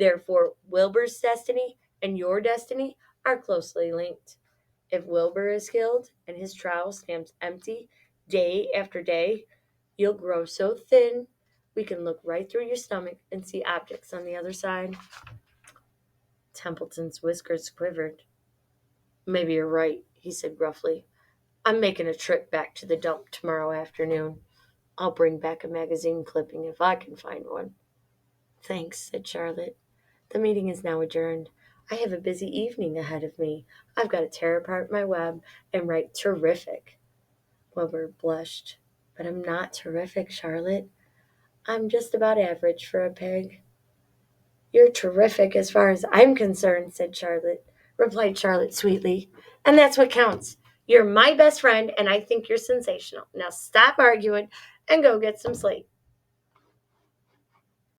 Therefore, Wilbur's destiny and your destiny are closely linked. If Wilbur is killed and his trowel stands empty day after day, you'll grow so thin we can look right through your stomach and see objects on the other side. Templeton's whiskers quivered. Maybe you're right, he said gruffly. I'm making a trip back to the dump tomorrow afternoon. I'll bring back a magazine clipping if I can find one. Thanks, said Charlotte. The meeting is now adjourned. I have a busy evening ahead of me. I've got to tear apart my web and write terrific. Wilbur blushed. But I'm not terrific, Charlotte. I'm just about average for a pig. You're terrific as far as I'm concerned, replied Charlotte sweetly. And that's what counts. You're my best friend, and I think you're sensational. Now stop arguing and go get some sleep.